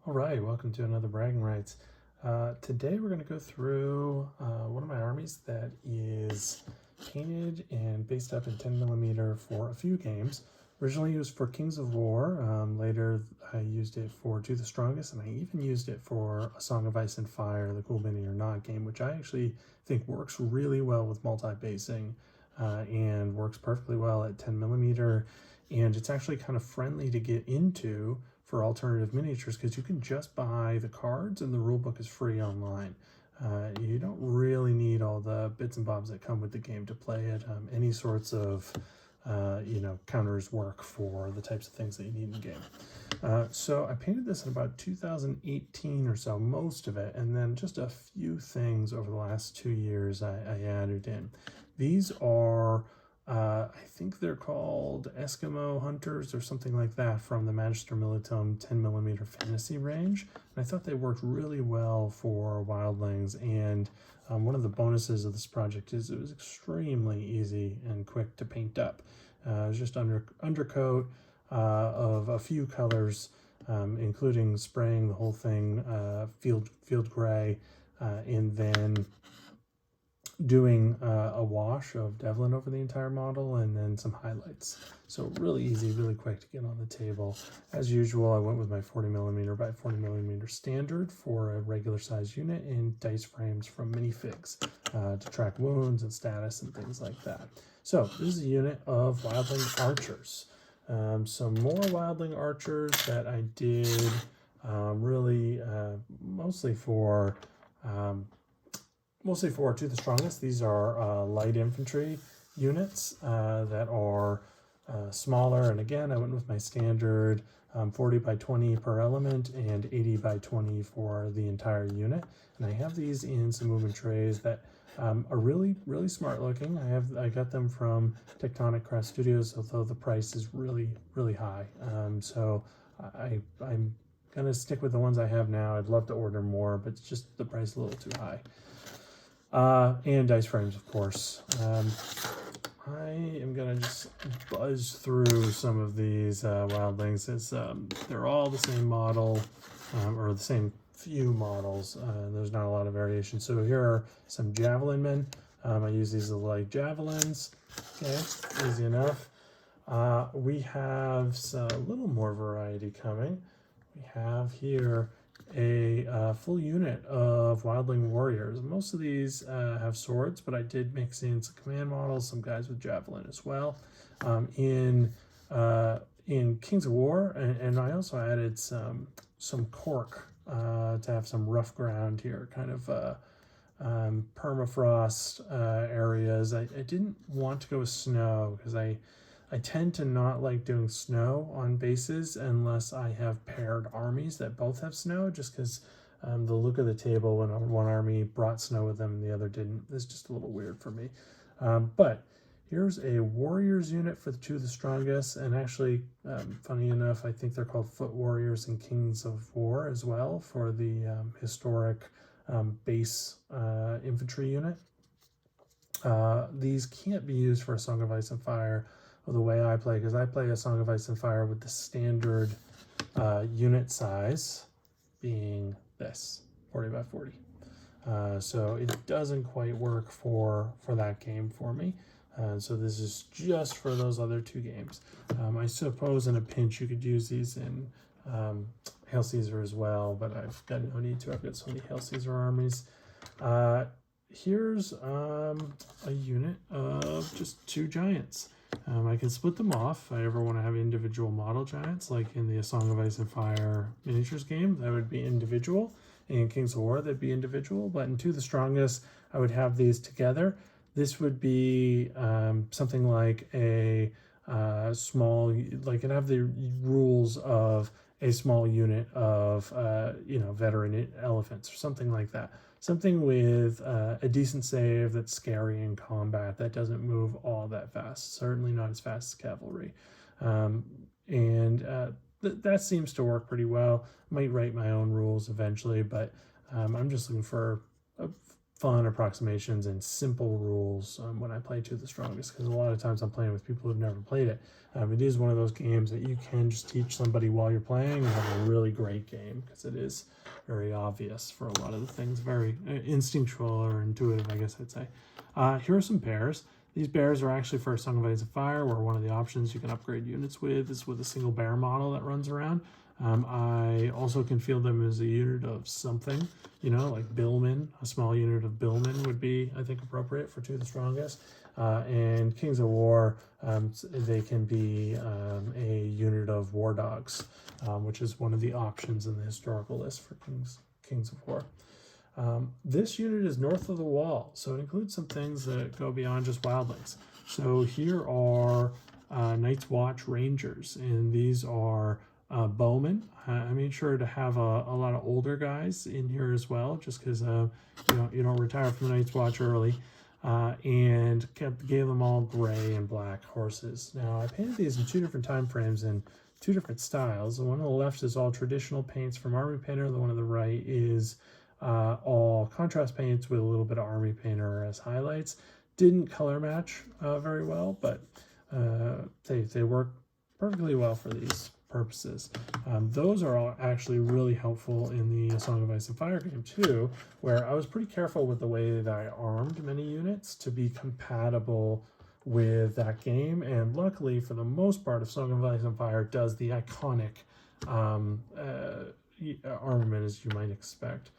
All right, welcome to another Bragging Rights. Today we're going to go through one of my armies that is painted and based up in 10mm for a few games. Originally used for Kings of War, later I used it for Do the Strongest, and I even used it for A Song of Ice and Fire, the Cool Mini or Not game, which I actually think works really well with multi-basing and works perfectly well at 10mm, and it's actually kind of friendly to get into for alternative miniatures because you can just buy the cards and the rulebook is free online. You don't really need all the bits and bobs that come with the game to play it. Any sorts of counters work for the types of things that you need in the game. So I painted this in about 2018 or so, most of it, and then just a few things over the last 2 years I added in. These are I think they're called Eskimo Hunters or something like that from the Magister Militum 10mm fantasy range. And I thought they worked really well for Wildlings. And one of the bonuses of this project is it was extremely easy and quick to paint up. It was just undercoat of a few colors, including spraying the whole thing field gray, and then doing a wash of Devlin over the entire model and then some highlights. So really easy, really quick to get on the table. As usual, I went with my 40mm by 40mm standard for a regular size unit and dice frames from minifigs to track wounds and status and things like that. So this is a unit of Wildling Archers. Some more Wildling Archers that I did really mostly for To the Strongest. These are light infantry units that are smaller. And again, I went with my standard 40 by 20 per element and 80 by 20 for the entire unit. And I have these in some movement trays that are really, really smart looking. I got them from Tectonic Crest Studios, although the price is really, really high. So I'm gonna stick with the ones I have now. I'd love to order more, but it's just the price is a little too high. And dice frames, of course. I am gonna just buzz through some of these Wildlings. They're all the same model, or the same few models. There's not a lot of variation. So here are some Javelin men. I use these as like javelins. Okay, easy enough. We have a little more variety coming. We have here a full unit of Wildling warriors. Most of these have swords, but I did mix in some command models, some guys with javelin as well. In Kings of War, and I also added some cork to have some rough ground here, kind of permafrost areas. I didn't want to go with snow because I tend to not like doing snow on bases unless I have paired armies that both have snow, just because the look of the table when one army brought snow with them and the other didn't is just a little weird for me. But here's a Warriors unit for the Strongest, and actually, funny enough, I think they're called Foot Warriors in Kings of War as well for the historic base infantry unit. These can't be used for A Song of Ice and Fire the way I play, because I play A Song of Ice and Fire with the standard unit size being this 40 by 40. So it doesn't quite work for that game for me. So this is just for those other two games. I suppose in a pinch you could use these in Hail Caesar as well, but I've got no need to. I've got so many Hail Caesar armies. Here's a unit of just two giants. I can split them off if I ever want to have individual model giants, like in the A Song of Ice and Fire miniatures game, that would be individual. In Kings of War, that'd be individual. But in To the Strongest, I would have these together. This would be something like a small, like it'd have the rules of a small unit of, veteran elephants or something like that. Something with a decent save that's scary in combat that doesn't move all that fast. Certainly not as fast as cavalry. That seems to work pretty well. Might write my own rules eventually, but I'm just looking for fun approximations and simple rules when I play To the Strongest, because a lot of times I'm playing with people who've never played it. It is one of those games that you can just teach somebody while you're playing and have a really great game, because it is very obvious for a lot of the things, very instinctual or intuitive, I guess I'd say. Here are some bears. These bears are actually for Song of Ice and Fire, where one of the options you can upgrade units with is with a single bear model that runs around. I also can field them as a unit of something, you know, like Billmen. A small unit of Billmen would be, I think, appropriate for To the Strongest. And Kings of War, they can be a unit of War Dogs, which is one of the options in the historical list for Kings of War. This unit is north of the wall, so it includes some things that go beyond just wildlings. So here are Night's Watch Rangers, and these are bowmen. I made sure to have a lot of older guys in here as well, just because you don't retire from the Night's Watch early. And gave them all gray and black horses. Now I painted these in 2 different time frames and 2 different styles. The one on the left is all traditional paints from Army Painter. The one on the right is all contrast paints with a little bit of Army Painter as highlights. Didn't color match very well, but they work perfectly well for these purposes. Those are all actually really helpful in the Song of Ice and Fire game too, where I was pretty careful with the way that I armed many units to be compatible with that game, and luckily for the most part, Song of Ice and Fire does the iconic armament as you might expect.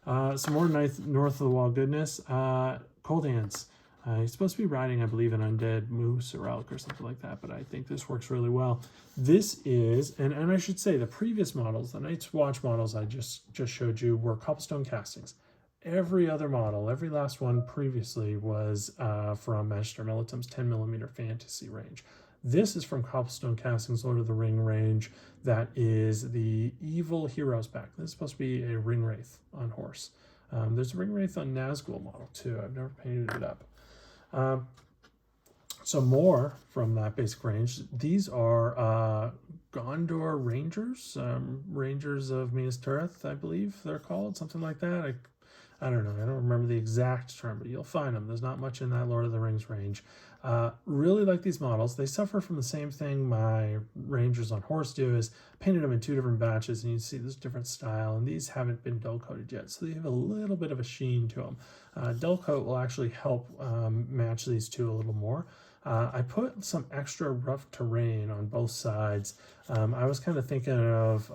Some more north of the wall goodness. Cold Hands. He's supposed to be riding, I believe, an undead moose or elk or something like that, but I think this works really well. This is, and I should say, the previous models, the Night's Watch models I just showed you, were cobblestone castings. Every other model, every last one previously was from Magister Militum's 10mm fantasy range. This is from Cobblestone Castings Lord of the Ring range. That is the Evil Heroes pack. This is supposed to be a Ring Wraith on horse. There's a Ring Wraith on Nazgul model too. I've never painted it up. So more from that basic range. These are Gondor Rangers, Rangers of Minas Tirith, I believe they're called, something like that. I don't know. I don't remember the exact term, but you'll find them. There's not much in that Lord of the Rings range. Really like these models. They suffer from the same thing my Rangers on horse do, is painted them in 2 different batches, and you see this different style, and these haven't been dull coated yet, so they have a little bit of a sheen to them. Dull coat will actually help match these 2 a little more. I put some extra rough terrain on both sides. I was kind of thinking of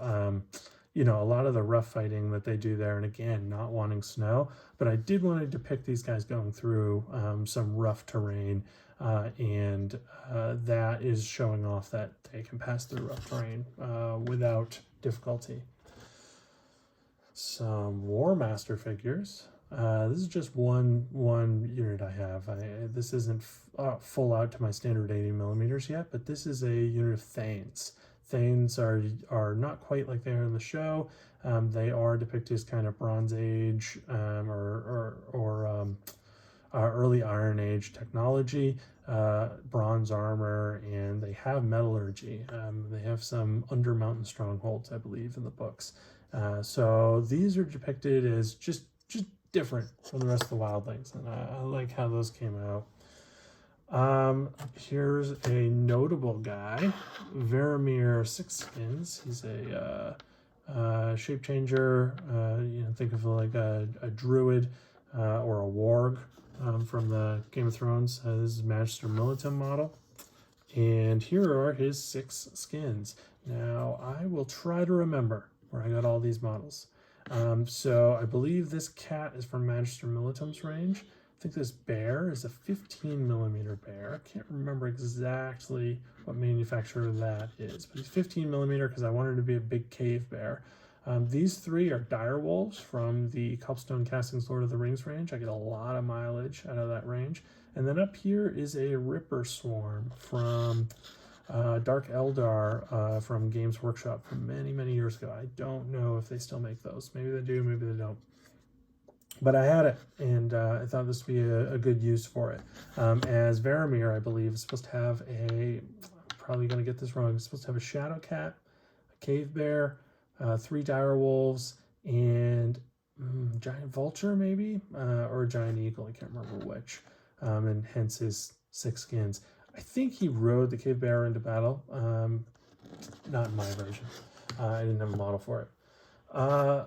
you know, a lot of the rough fighting that they do there, and again, not wanting snow, but I did want to depict these guys going through some rough terrain, and that is showing off that they can pass through rough terrain without difficulty. Some War Master figures. This is just one unit I have. This isn't full out to my standard 80mm yet, but this is a unit of Thanes. Thanes are not quite like they are in the show. They are depicted as kind of Bronze Age or early Iron Age technology, bronze armor, and they have metallurgy. They have some under mountain strongholds, I believe, in the books. So these are depicted as just different from the rest of the wildlings, and I like how those came out. Here's a notable guy, Veramir 6 skins. He's a shape changer. You know, think of like a druid or a warg from the Game of Thrones. This is Magister Militum model, and here are his 6 skins. Now I will try to remember where I got all these models. So I believe this cat is from Magister Militum's range. I think this bear is a 15mm bear. I can't remember exactly what manufacturer that is, but he's 15mm because I wanted to be a big cave bear. These 3 are dire wolves from the Cobblestone Castings Lord of the Rings range. I get a lot of mileage out of that range. And then up here is a Ripper Swarm from Dark Eldar from Games Workshop from many years ago. I don't know if they still make those. Maybe they do, maybe they don't. But I had it, and I thought this would be a good use for it. As Veramir, I believe, is supposed to have I'm probably going to get this wrong, it's supposed to have a Shadow Cat, a Cave Bear, 3 dire wolves, and giant vulture maybe, or a giant eagle, I can't remember which, and hence his 6 skins. I think he rode the cave bear into battle, not in my version. I didn't have a model for it.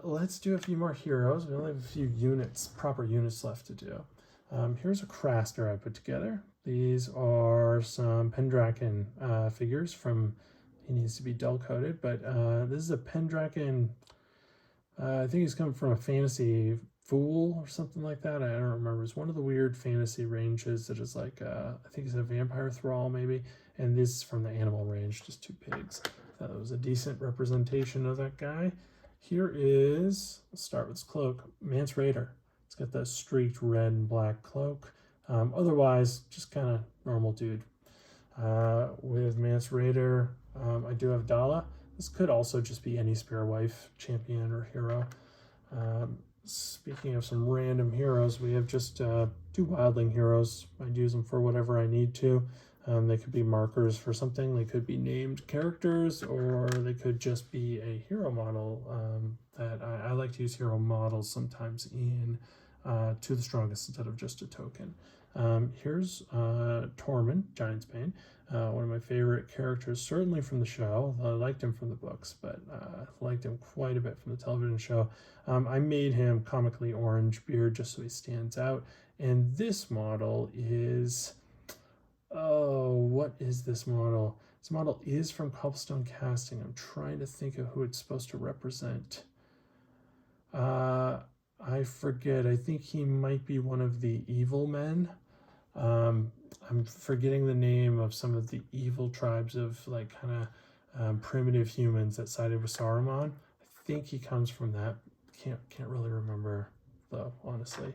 Let's do a few more heroes. We only have a few units, proper units left to do. Here's a Craster I put together. These are some Pendragon figures from, he needs to be dull coated, but this is a Pendragon, I think he's coming from a fantasy fool or something like that. I don't remember. It's one of the weird fantasy ranges that is like, I think it's a vampire thrall maybe, and this is from the animal range, just 2 pigs. I thought that was a decent representation of that guy. Here is, let's start with his cloak, Mance Raider. It's got the streaked red and black cloak. Otherwise, just kind of normal dude. With Mance Raider, I do have Dala. This could also just be any Spear Wife champion or hero. Speaking of some random heroes, we have just 2 Wildling heroes. I'd use them for whatever I need to. They could be markers for something, they could be named characters, or they could just be a hero model. That I like to use hero models sometimes in To the Strongest instead of just a token. Here's Tormund, Giant's Bane, one of my favorite characters, certainly from the show. I liked him from the books, but liked him quite a bit from the television show. I made him comically orange beard just so he stands out. And this model is, oh, what is this model? This model is from Cobblestone Casting. I'm trying to think of who it's supposed to represent. I forget. I think he might be one of the evil men. I'm forgetting the name of some of the evil tribes of like kind of primitive humans that sided with Saruman. I think he comes from that. Can't really remember though, honestly.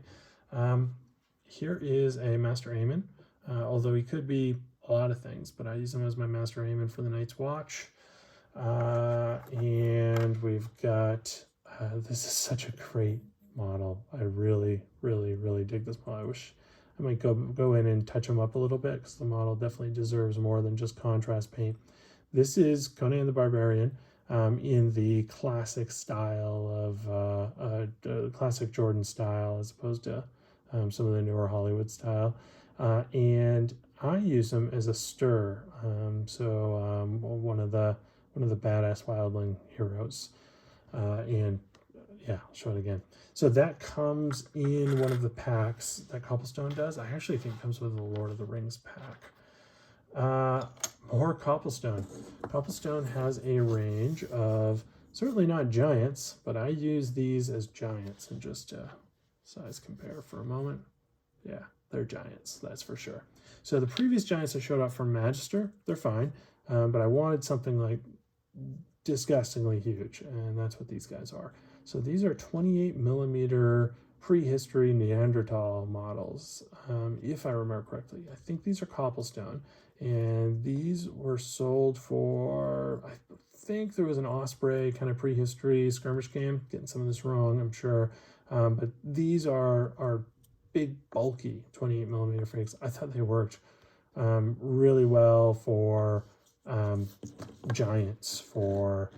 Here is a Master Aemon, although he could be a lot of things, but I use him as my Master Aemon for the Night's Watch. And we've got, this is such a great model. I really dig this model. I wish I might go in and touch him up a little bit because the model definitely deserves more than just contrast paint. This is Conan the Barbarian in the classic style of classic Jordan style as opposed to some of the newer Hollywood style. And I use him as a stir. One of the badass Wildling heroes. And yeah, I'll show it again. So that comes in one of the packs that Cobblestone does. I actually think it comes with the Lord of the Rings pack. More Cobblestone. Cobblestone has a range of, certainly not giants, but I use these as giants. And just size compare for a moment. Yeah, they're giants, that's for sure. So the previous giants I showed off from Magister, they're fine, but I wanted something like disgustingly huge, and that's what these guys are. So these are 28mm prehistory Neanderthal models, if I remember correctly. I think these are Cobblestone, and these were sold for, I think there was an Osprey kind of prehistory skirmish game. Getting some of this wrong, I'm sure, but these are big, bulky 28mm frames. I thought they worked really well for giants, for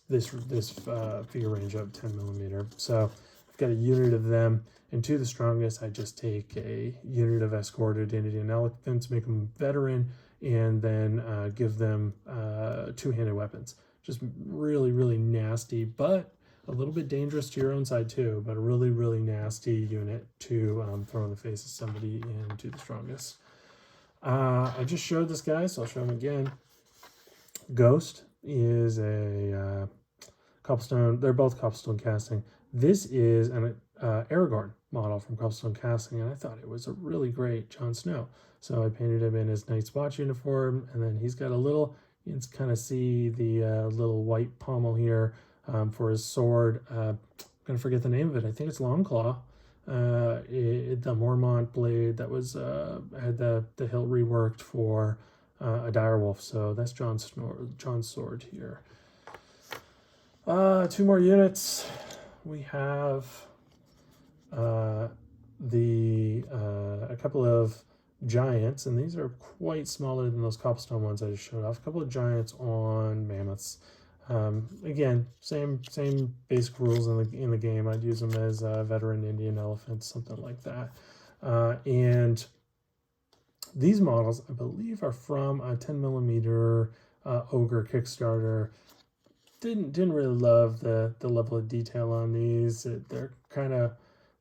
this figure range of 10mm. So I've got a unit of them, and To the Strongest, I just take a unit of escorted Indian elephants, make them veteran, and then give them two-handed weapons. Just really nasty, but a little bit dangerous to your own side too, but a really nasty unit to throw in the face of somebody in To the Strongest. I just showed this guy, so I'll show him again. Ghost is a Cobblestone. They're both Cobblestone Casting. This is an Aragorn model from Cobblestone Casting, and I thought it was a really great Jon Snow. So I painted him in his Night's Watch uniform, and then he's got a little, you can kind of see the little white pommel here for his sword. I'm going to forget the name of it. I think it's Longclaw. The Mormont blade that was had the hilt reworked for a direwolf. So that's Jon's sword here. 2 more units. We have a couple of giants, and these are quite smaller than those Cobblestone ones I just showed off. A couple of giants on Mammoths. Again, same basic rules in the game. I'd use them as veteran Indian elephants, something like that. And these models, I believe, are from a 10mm Ogre Kickstarter. Didn't really love the level of detail on these. They're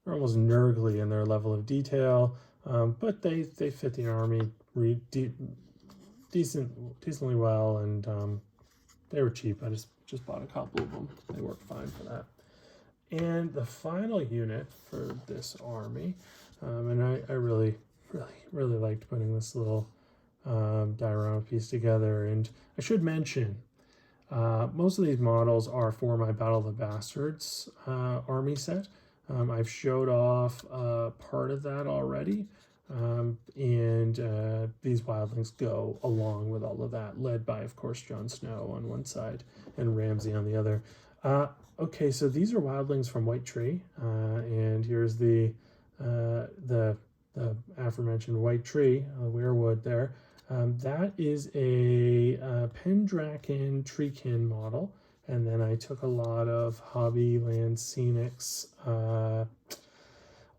almost nurgly in their level of detail, but they fit the army decently well, and they were cheap. I just bought a couple of them. They work fine for that. And the final unit for this army, and I really liked putting this little diorama piece together. And I should mention, most of these models are for my Battle of the Bastards army set. I've showed off part of that already, and these wildlings go along with all of that, led by, of course, Jon Snow on one side and Ramsay on the other. Okay, so these are wildlings from White Tree, and here's the aforementioned White Tree, weirwood there. That is a Pendraken Treekin model, and then I took a lot of Hobbyland Scenics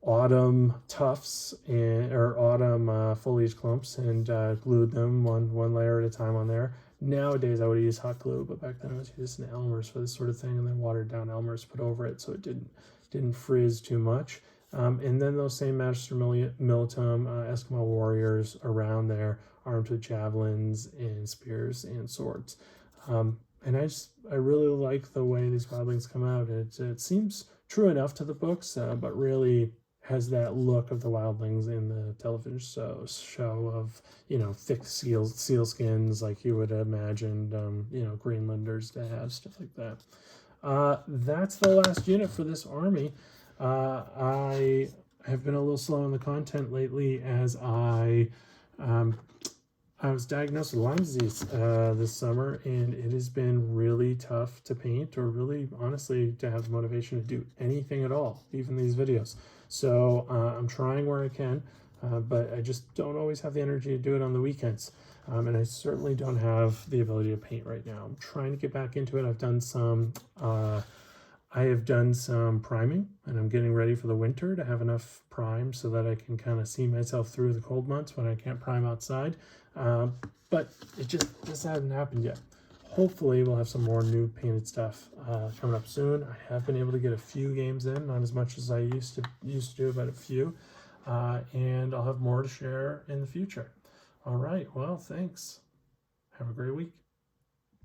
autumn tufts or autumn foliage clumps and glued them one layer at a time on there. Nowadays I would use hot glue, but back then I was using Elmer's for this sort of thing, and then watered down Elmer's put over it so it didn't frizz too much. And then those same Magister Militum Eskimo warriors around there, armed with javelins and spears and swords. And I really like the way these wildlings come out. It seems true enough to the books, but really has that look of the wildlings in the television show of, thick seal skins like you would imagine, Greenlanders to have, stuff like that. That's the last unit for this army. I have been a little slow on the content lately as I was diagnosed with Lyme disease this summer, and it has been really tough to paint, or really, honestly, to have the motivation to do anything at all, even these videos. So I'm trying where I can, but I just don't always have the energy to do it on the weekends. And I certainly don't have the ability to paint right now. I'm trying to get back into it. I have done some priming, and I'm getting ready for the winter to have enough prime so that I can kind of see myself through the cold months when I can't prime outside. But it just hasn't happened yet. Hopefully we'll have some more new painted stuff coming up soon. I have been able to get a few games in, not as much as I used to do, but a few. And I'll have more to share in the future. All right, well, thanks. Have a great week.